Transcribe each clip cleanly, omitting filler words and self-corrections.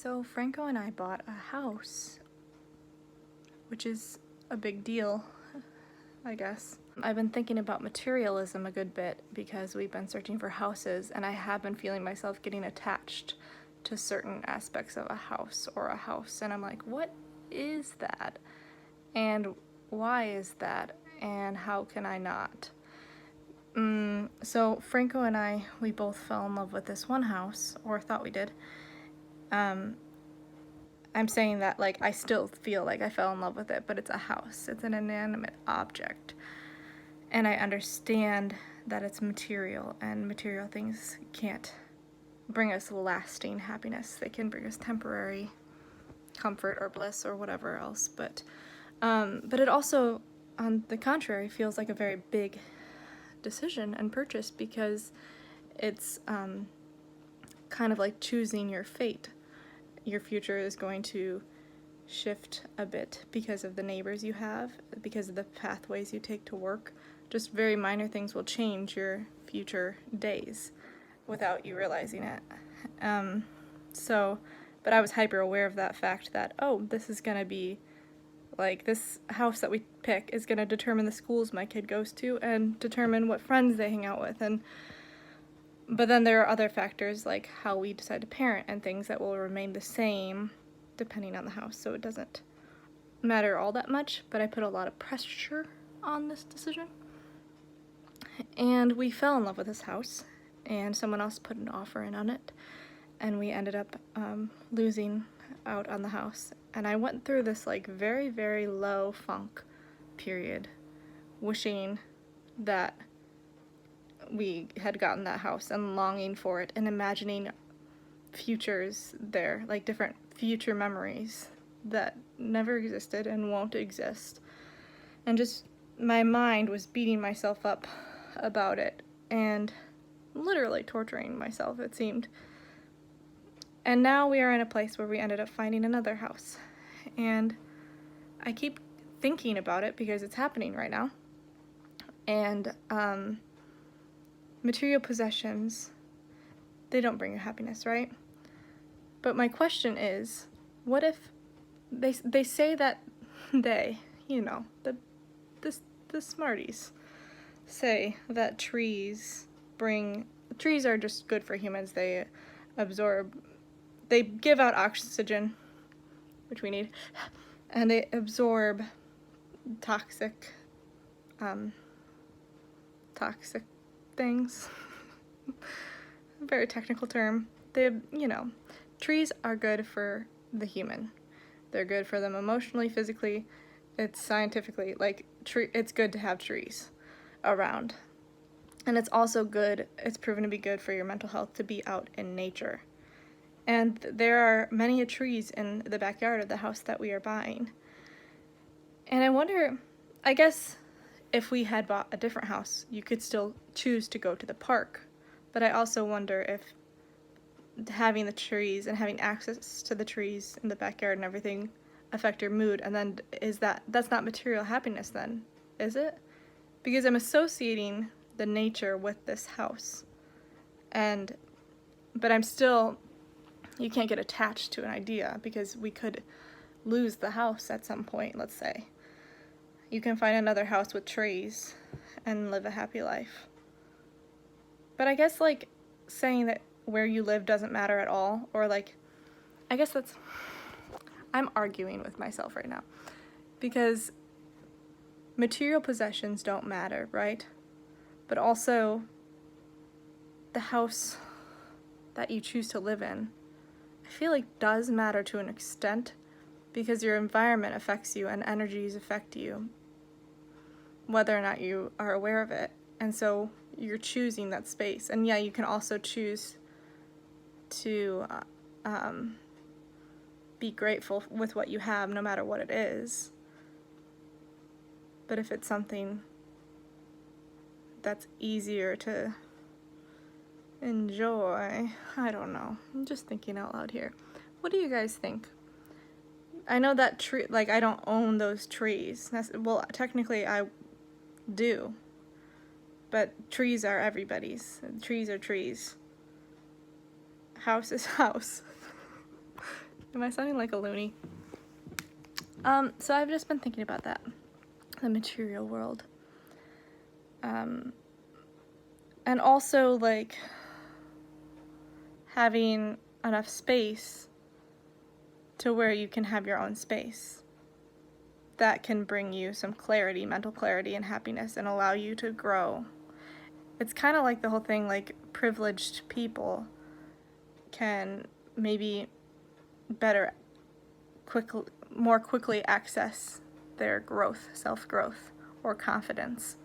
So Franco and I bought a house, which is a big deal, I guess. I've been thinking about materialism a good bit because we've been searching for houses, and I have been feeling myself getting attached to certain aspects of a house, and I'm like, what is that? And why is that? And how can I not? So Franco and I, we both fell in love with this one house, or thought we did. I'm saying that like I still feel like I fell in love with it, but it's a house. It's an inanimate object. And I understand that it's material, and material things can't bring us lasting happiness. They can bring us temporary comfort or bliss or whatever else, but it also, on the contrary, feels like a very big decision and purchase because it's kind of like choosing your fate. Your future is going to shift a bit because of the neighbors you have, because of the pathways you take to work. Just very minor things will change your future days without you realizing it. But I was hyper aware of that fact that, oh, this is going to be, like, this house that we pick is going to determine the schools my kid goes to and determine what friends they hang out with. But then there are other factors like how we decide to parent and things that will remain the same depending on the house, so it doesn't matter all that much, but I put a lot of pressure on this decision. And we fell in love with this house, and someone else put an offer in on it, and we ended up losing out on the house. And I went through this like very, very low funk period, wishing that we had gotten that house and longing for it and imagining futures there, like different future memories that never existed and won't exist. And just my mind was beating myself up about it and literally torturing myself, it seemed. And now we are in a place where we ended up finding another house. And I keep thinking about it because it's happening right now. And material possessions, they don't bring you happiness, right? But my question is, what if they say that the smarties say that trees are just good for humans. They give out oxygen, which we need, and they absorb toxic things. Very technical term. Trees are good for the human. They're good for them emotionally, physically. It's scientifically, it's good to have trees around. And it's also good, it's proven to be good for your mental health to be out in nature. And there are many trees in the backyard of the house that we are buying. And I wonder, I guess if we had bought a different house, you could still choose to go to the park. But I also wonder if having the trees and having access to the trees in the backyard and everything affect your mood. And then that's not material happiness then, is it? Because I'm associating the nature with this house. But I'm still, you can't get attached to an idea because we could lose the house at some point, let's say. You can find another house with trees and live a happy life. But I guess saying that where you live doesn't matter at all, or I guess I'm arguing with myself right now. Because material possessions don't matter, right? But also the house that you choose to live in, I feel like does matter to an extent because your environment affects you and energies affect you, whether or not you are aware of it. And so you're choosing that space. And yeah, you can also choose to be grateful with what you have, no matter what it is. But if it's something that's easier to enjoy, I don't know. I'm just thinking out loud here. What do you guys think? I know that tree, I don't own those trees. Well, technically I do. But trees are everybody's. Trees are trees. House is house. Am I sounding like a loony? So I've just been thinking about that. The material world. And also, like, having enough space to where you can have your own space. That can bring you some clarity, mental clarity and happiness, and allow you to grow. It's kind of like the whole thing, like, privileged people can maybe more quickly access their growth, self-growth, or confidence,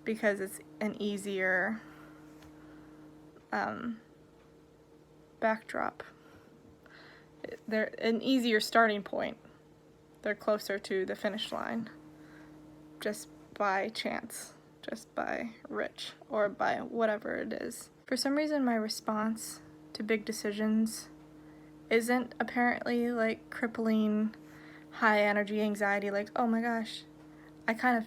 because it's an easier backdrop. They're an easier starting point. They're closer to the finish line just by chance, just by rich, or by whatever it is. For some reason, my response to big decisions isn't apparently like crippling high energy anxiety, like, oh my gosh. I kind of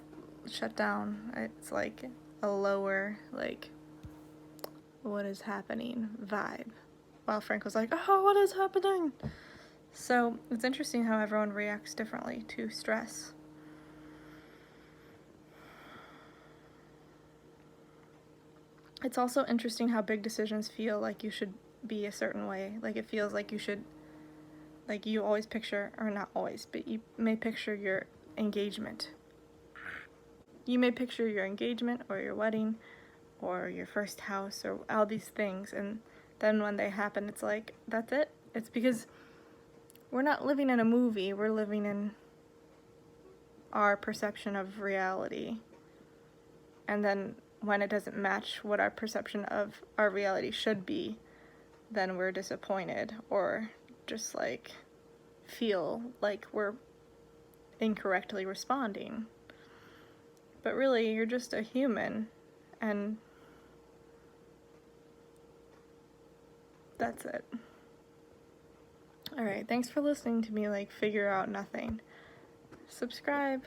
shut down. It's like a lower, like, what is happening vibe, while Frank was like, oh, what is happening? So it's interesting how everyone reacts differently to stress. It's also interesting how big decisions feel like you should be a certain way. Like, it feels like you should, like, you always picture, or not always, but you may picture your engagement. You may picture your engagement or your wedding or your first house or all these things, and then when they happen, it's like, that's it. It's because we're not living in a movie, we're living in our perception of reality. And then when it doesn't match what our perception of our reality should be, then we're disappointed, or just like feel like we're incorrectly responding. But really, you're just a human, and that's it. Alright, thanks for listening to me, like, figure out nothing. Subscribe.